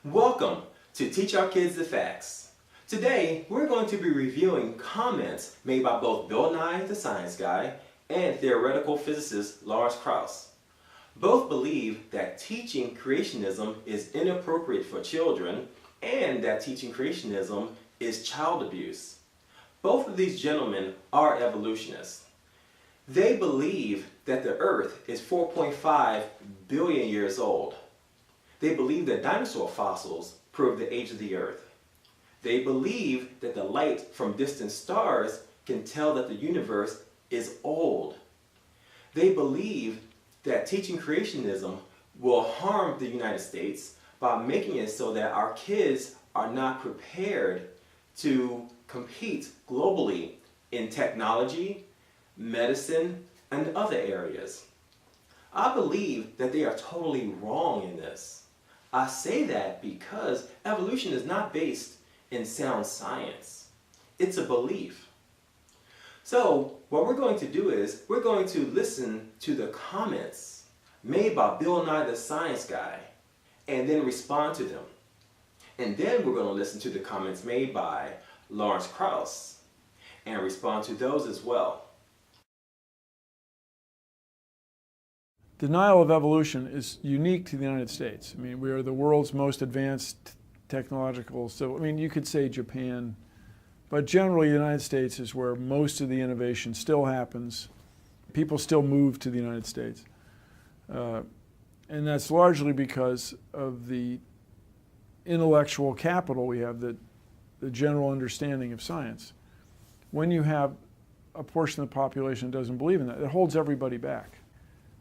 Welcome to Teach Our Kids the Facts. Today, we're going to be reviewing comments made by both Bill Nye the Science Guy and theoretical physicist Lawrence Krauss. Both believe that teaching creationism is inappropriate for children and that teaching creationism is child abuse. Both of these gentlemen are evolutionists. They believe that the Earth is 4.5 billion years old. They believe that dinosaur fossils prove the age of the Earth. They believe that the light from distant stars can tell that the universe is old. They believe that teaching creationism will harm the United States by making it so that our kids are not prepared to compete globally in technology, medicine, and other areas. I believe that they are totally wrong in this. I say that because evolution is not based in sound science. It's a belief. So what we're going to do is we're going to listen to the comments made by Bill Nye the Science Guy and then respond to them. And then we're going to listen to the comments made by Lawrence Krauss and respond to those as well. Denial of evolution is unique to the United States. I mean, we are the world's most advanced technological, so I mean, you could say Japan, but generally the United States is where most of the innovation still happens. People still move to the United States. And that's largely because of the intellectual capital we have, the general understanding of science. When you have a portion of the population that doesn't believe in that, it holds everybody back.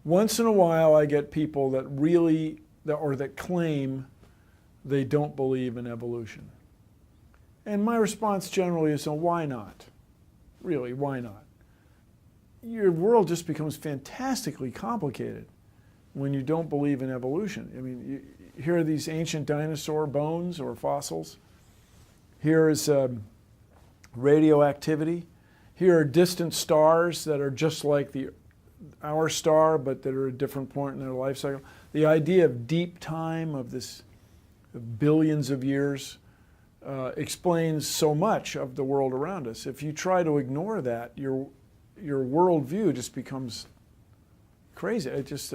Once in a while I get people that that claim they don't believe in evolution. And my response generally is, so why not? Really, why not? Your world just becomes fantastically complicated when you don't believe in evolution. I mean, here are these ancient dinosaur bones or fossils. Here is radioactivity. Here are distant stars that are just like our star, but that are at a different point in their life cycle. The idea of deep time, of this billions of years, explains so much of the world around us. If you try to ignore that, your worldview just becomes crazy. It's just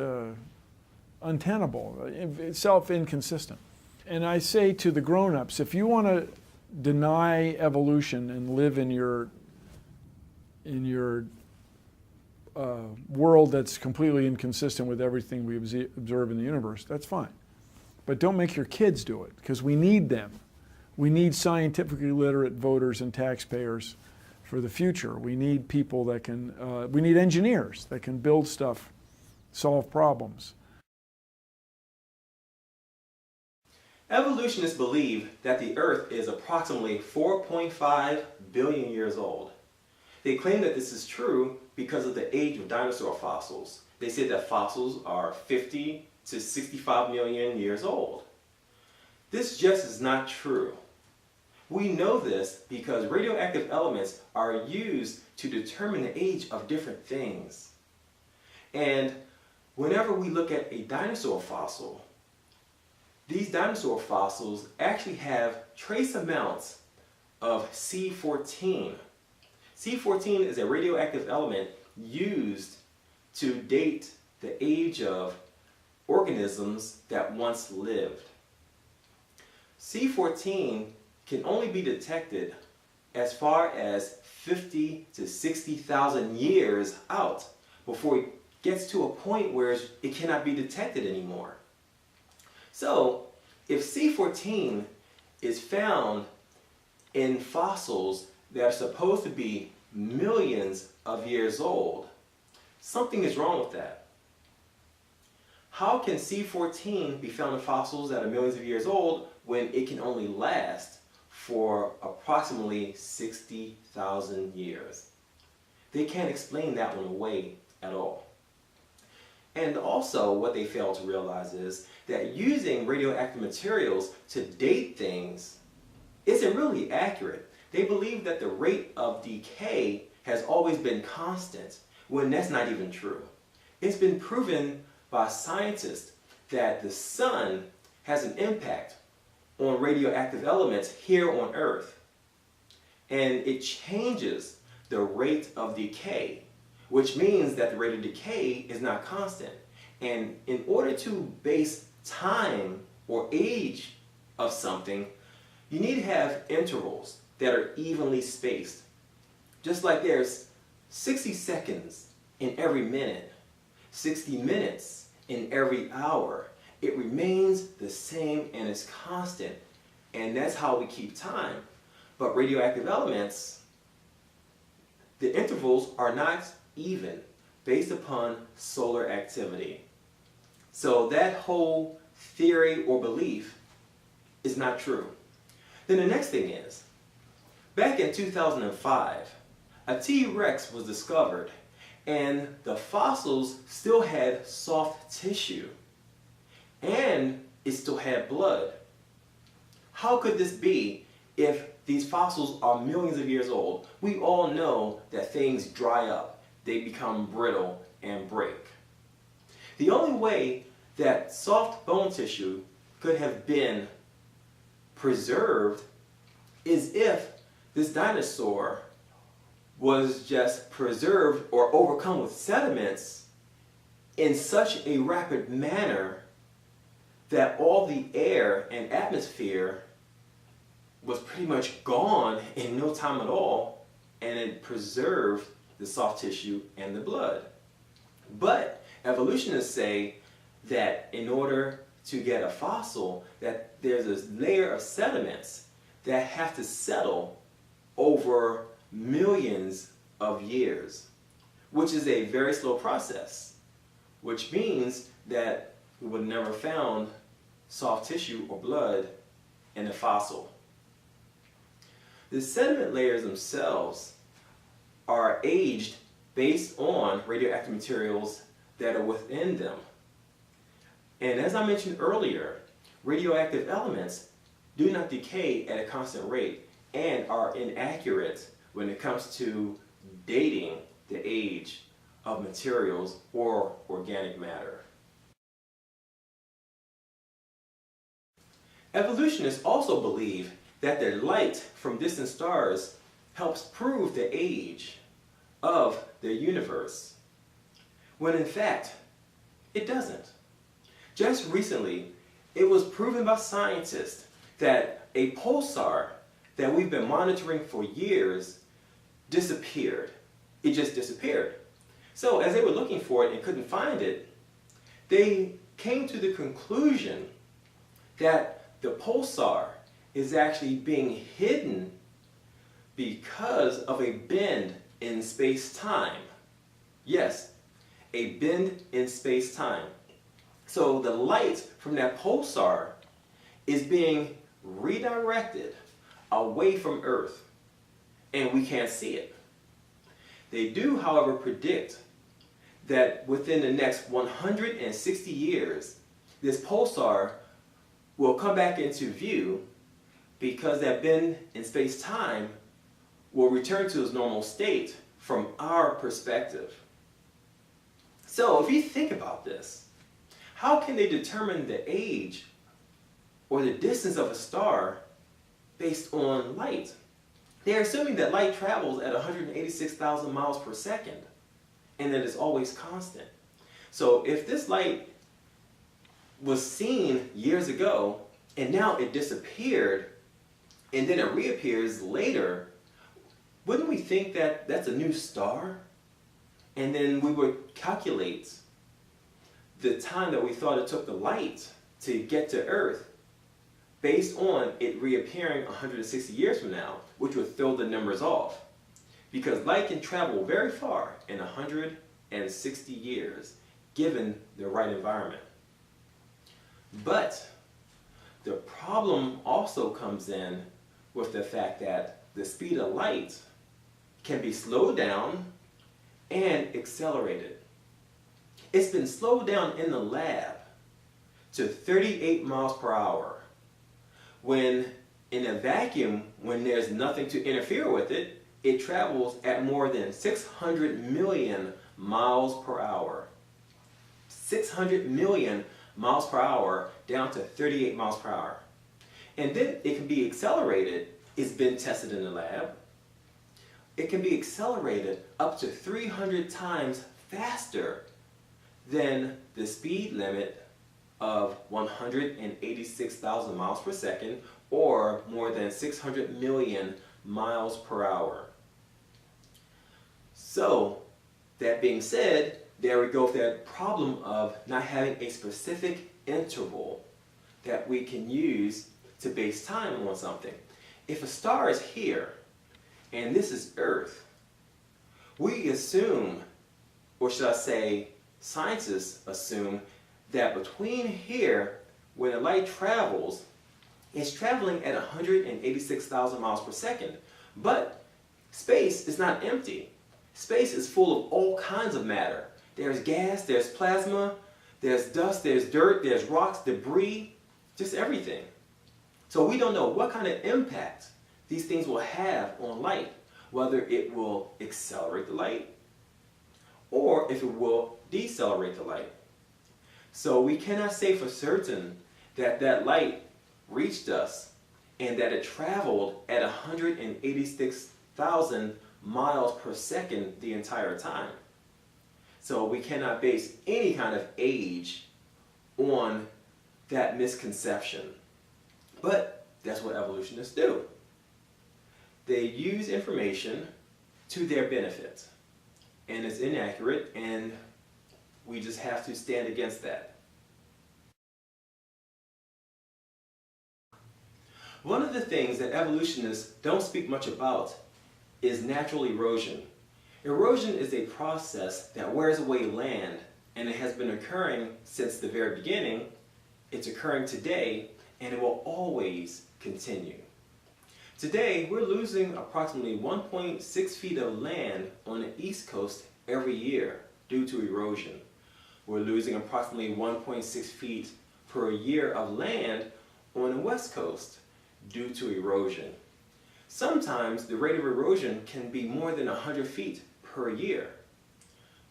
untenable, self-inconsistent. And I say to the grown-ups, if you want to deny evolution and live in your world that's completely inconsistent with everything we observe in the universe, that's fine. But don't make your kids do it, because we need them. We need scientifically literate voters and taxpayers for the future. We need people that can, we need engineers that can build stuff, solve problems. Evolutionists believe that the Earth is approximately 4.5 billion years old. They claim that this is true because of the age of dinosaur fossils. They say that fossils are 50 to 65 million years old. This just is not true. We know this because radioactive elements are used to determine the age of different things. And whenever we look at a dinosaur fossil, these dinosaur fossils actually have trace amounts of C14. C14 is a radioactive element used to date the age of organisms that once lived. C14 can only be detected as far as 50 to 60,000 years out before it gets to a point where it cannot be detected anymore. So, if C14 is found in fossils that are supposed to be millions of years old, something is wrong with that. How can C14 be found in fossils that are millions of years old when it can only last for approximately 60,000 years? They can't explain that one away at all. And also what they fail to realize is that using radioactive materials to date things isn't really accurate. They believe that the rate of decay has always been constant, when that's not even true. It's been proven by scientists that the sun has an impact on radioactive elements here on Earth. And it changes the rate of decay, which means that the rate of decay is not constant. And in order to base time or age of something, you need to have intervals that are evenly spaced. Just like there's 60 seconds in every minute, 60 minutes in every hour, it remains the same and is constant. And that's how we keep time. But radioactive elements, the intervals are not even based upon solar activity. So that whole theory or belief is not true. Then the next thing is, back in 2005, a T-Rex was discovered and the fossils still had soft tissue and it still had blood. How could this be if these fossils are millions of years old? We all know that things dry up, they become brittle and break. The only way that soft bone tissue could have been preserved is if this dinosaur was just preserved or overcome with sediments in such a rapid manner that all the air and atmosphere was pretty much gone in no time at all, and it preserved the soft tissue and the blood. But evolutionists say that in order to get a fossil, that there's a layer of sediments that have to settle over millions of years, which is a very slow process, which means that we would never found soft tissue or blood in a fossil. The sediment layers themselves are aged based on radioactive materials that are within them. And as I mentioned earlier, radioactive elements do not decay at a constant rate and are inaccurate when it comes to dating the age of materials or organic matter. Evolutionists also believe that the light from distant stars helps prove the age of the universe, when in fact, it doesn't. Just recently, it was proven by scientists that a pulsar that we've been monitoring for years disappeared. It just disappeared. So as they were looking for it and couldn't find it, they came to the conclusion that the pulsar is actually being hidden because of a bend in space-time. Yes, a bend in space-time. So the light from that pulsar is being redirected away from Earth, and we can't see it. They do, however, predict that within the next 160 years, this pulsar will come back into view because that bend in space-time will return to its normal state from our perspective. So if you think about this, how can they determine the age or the distance of a star based on light? They're assuming that light travels at 186,000 miles per second and that it's always constant. So if this light was seen years ago and now it disappeared and then it reappears later, wouldn't we think that that's a new star? And then we would calculate the time that we thought it took the light to get to Earth based on it reappearing 160 years from now, which would throw the numbers off. Because light can travel very far in 160 years, given the right environment. But the problem also comes in with the fact that the speed of light can be slowed down and accelerated. It's been slowed down in the lab to 38 miles per hour, when in a vacuum, when there's nothing to interfere with it, it travels at more than 600 million miles per hour. 600 million miles per hour down to 38 miles per hour. And then it can be accelerated. It's been tested in the lab. It can be accelerated up to 300 times faster than the speed limit of 186,000 miles per second, or more than 600 million miles per hour. So, that being said, there we go with that problem of not having a specific interval that we can use to base time on something. If a star is here, and this is Earth, we assume, or should I say, scientists assume, that between here, when the light travels, it's traveling at 186,000 miles per second. But space is not empty. Space is full of all kinds of matter. There's gas, there's plasma, there's dust, there's dirt, there's rocks, debris, just everything. So we don't know what kind of impact these things will have on light, whether it will accelerate the light or if it will decelerate the light. So we cannot say for certain that that light reached us and that it traveled at 186,000 miles per second the entire time. So we cannot base any kind of age on that misconception. But that's what evolutionists do. They use information to their benefit. And it's inaccurate, and we just have to stand against that. One of the things that evolutionists don't speak much about is natural erosion. Erosion is a process that wears away land, and it has been occurring since the very beginning. It's occurring today, and it will always continue. Today, we're losing approximately 1.6 feet of land on the East Coast every year due to erosion. We're losing approximately 1.6 feet per year of land on the West Coast due to erosion. Sometimes the rate of erosion can be more than 100 feet per year.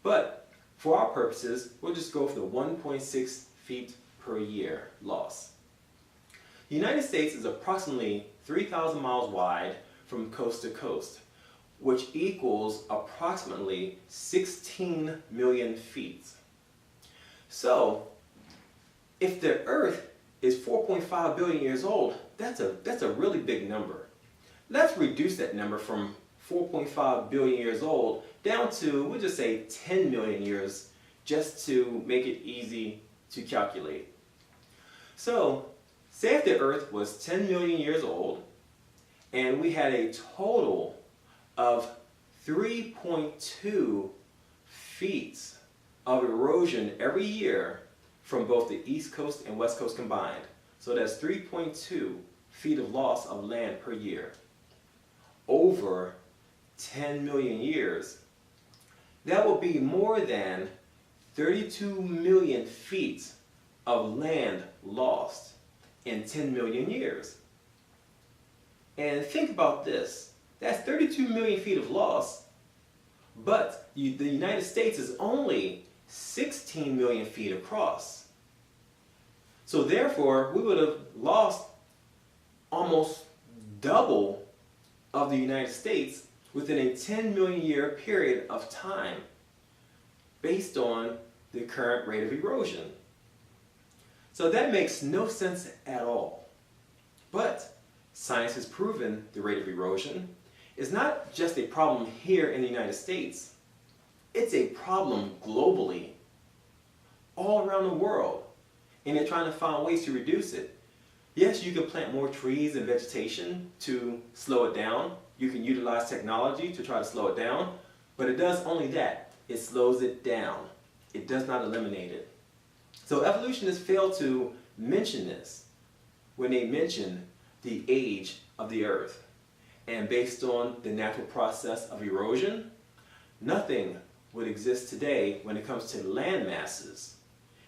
But for our purposes, we'll just go for the 1.6 feet per year loss. The United States is approximately 3,000 miles wide from coast to coast, which equals approximately 16 million feet. So, if the Earth is 4.5 billion years old, that's a really big number. Let's reduce that number from 4.5 billion years old down to, we'll just say 10 million years, just to make it easy to calculate. So, say if the Earth was 10 million years old, and we had a total of 3.2 feet of erosion every year from both the East Coast and West Coast combined. So that's 3.2 feet of loss of land per year over 10 million years. That will be more than 32 million feet of land lost in 10 million years. And think about this. That's 32 million feet of loss, but the United States is only 16 million feet across. So therefore, we would have lost almost double of the United States within a 10 million year period of time based on the current rate of erosion. So that makes no sense at all. But science has proven the rate of erosion is not just a problem here in the United States. It's a problem globally, all around the world. And they're trying to find ways to reduce it. Yes, you can plant more trees and vegetation to slow it down. You can utilize technology to try to slow it down. But it does only that. It slows it down. It does not eliminate it. So evolutionists fail to mention this when they mention the age of the Earth. And based on the natural process of erosion, nothing would exist today when it comes to land masses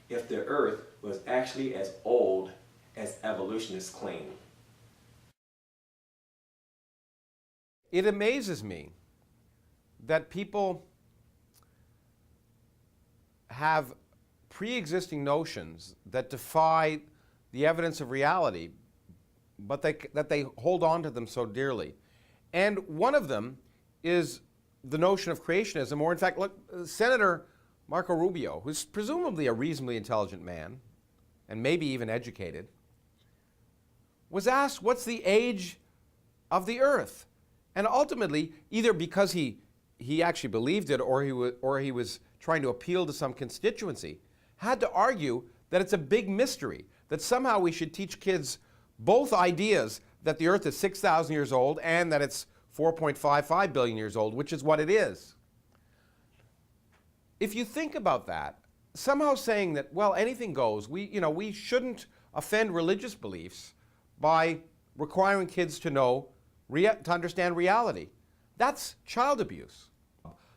if the Earth was actually as old as evolutionists claim. It amazes me that people have pre-existing notions that defy the evidence of reality but that they hold on to them so dearly. And one of them is the notion of creationism, or in fact, look, Senator Marco Rubio, who's presumably a reasonably intelligent man, and maybe even educated, was asked, what's the age of the earth? And ultimately, either because he actually believed it or he was trying to appeal to some constituency, had to argue that it's a big mystery, that somehow we should teach kids both ideas that the earth is 6,000 years old and that it's 4.55 billion years old, which is what it is. If you think about that, somehow saying that, well, anything goes, we shouldn't offend religious beliefs by requiring kids to know, to understand reality. That's child abuse.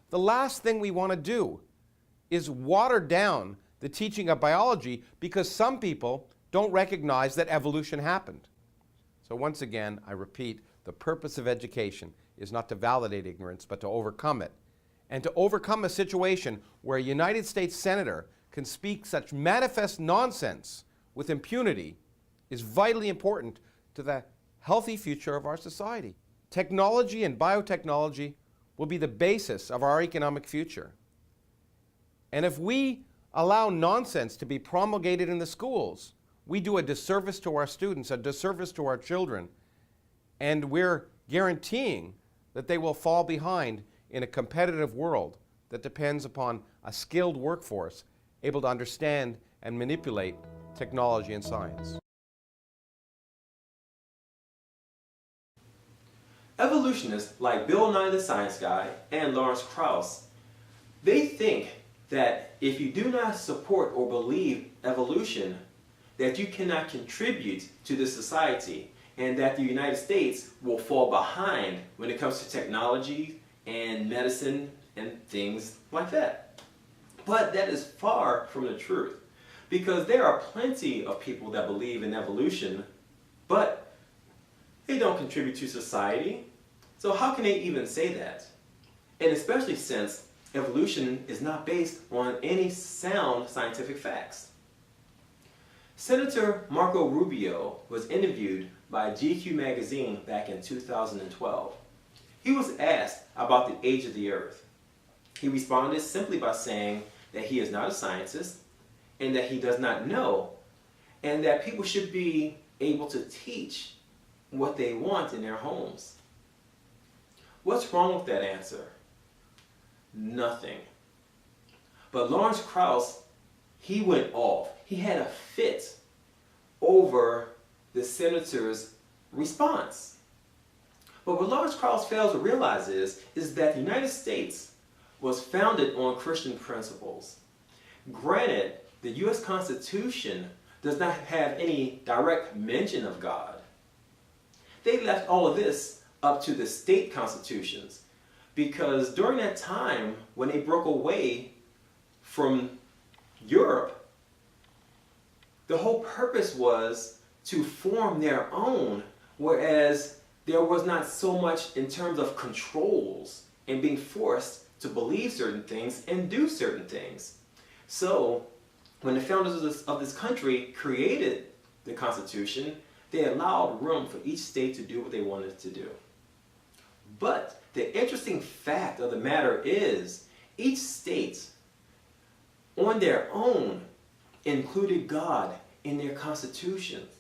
The last thing we want to do is water down the teaching of biology because some people don't recognize that evolution happened. So once again, I repeat, the purpose of education is not to validate ignorance, but to overcome it. And to overcome a situation where a United States senator can speak such manifest nonsense with impunity is vitally important to the healthy future of our society. Technology and biotechnology will be the basis of our economic future. And if we allow nonsense to be promulgated in the schools, we do a disservice to our students, a disservice to our children, and we're guaranteeing that they will fall behind in a competitive world that depends upon a skilled workforce able to understand and manipulate technology and science. Evolutionists like Bill Nye the Science Guy and Lawrence Krauss, they think that if you do not support or believe evolution, that you cannot contribute to the society and that the United States will fall behind when it comes to technology and medicine and things like that. But that is far from the truth, because there are plenty of people that believe in evolution, but they don't contribute to society. So how can they even say that? And especially since evolution is not based on any sound scientific facts. Senator Marco Rubio was interviewed by GQ magazine back in 2012. He was asked about the age of the earth. He responded simply by saying that he is not a scientist and that he does not know, and that people should be able to teach what they want in their homes. What's wrong with that answer? Nothing. But Lawrence Krauss, he went off. He had a fit over the senator's response. But what Lawrence Krauss fails to realize is that the United States was founded on Christian principles. Granted, the U.S. Constitution does not have any direct mention of God. They left all of this up to the state constitutions, because during that time when they broke away from Europe, the whole purpose was to form their own, whereas there was not so much in terms of controls and being forced to believe certain things and do certain things. So when the founders of this country created the Constitution, they allowed room for each state to do what they wanted to do. But the interesting fact of the matter is, each state on their own included God in their constitutions.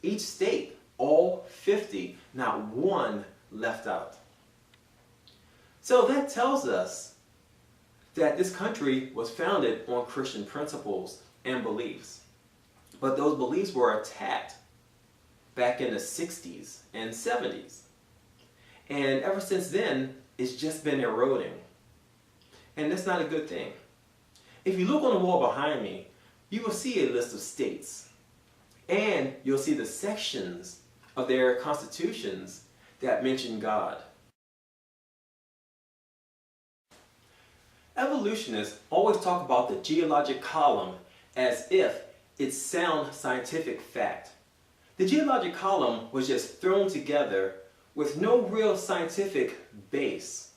Each state, all 50, not one left out. So that tells us that this country was founded on Christian principles and beliefs. But those beliefs were attacked back in the 60s and 70s. And ever since then, it's just been eroding. And that's not a good thing. If you look on the wall behind me, you will see a list of states. And you'll see the sections of their constitutions that mention God. Evolutionists always talk about the geologic column as if it's sound scientific fact. The geologic column was just thrown together with no real scientific base.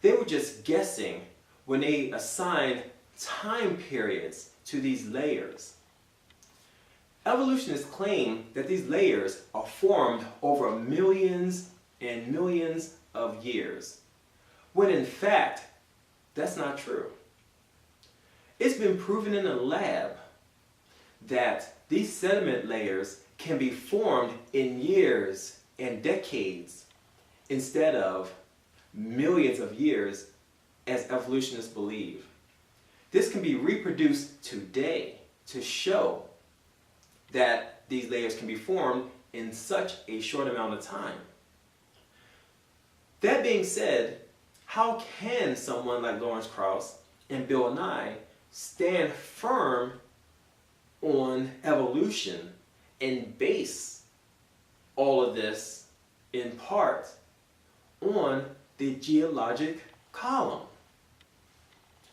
They were just guessing when they assigned time periods to these layers. Evolutionists claim that these layers are formed over millions and millions of years, when in fact, that's not true. It's been proven in the lab that these sediment layers can be formed in years and decades instead of millions of years as evolutionists believe. This can be reproduced today to show that these layers can be formed in such a short amount of time. That being said, how can someone like Lawrence Krauss and Bill Nye stand firm on evolution and base all of this in part on the geologic column?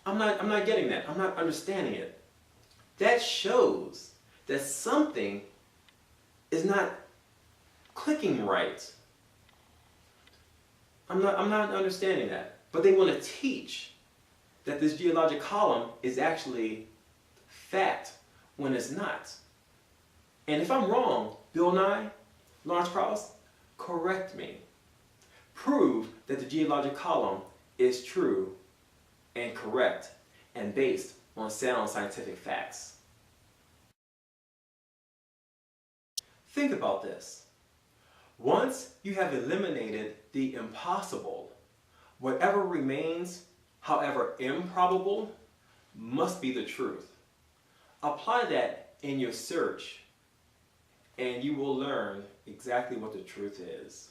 I'm not getting that. I'm not understanding it. That shows that something is not clicking right. I'm not understanding that. But they want to teach that this geologic column is actually fact when it's not. And if I'm wrong, Bill Nye, Lawrence Krauss, correct me. Prove that the geologic column is true and correct and based on sound scientific facts. Think about this. Once you have eliminated the impossible, whatever remains, however improbable, must be the truth. Apply that in your search, and you will learn exactly what the truth is.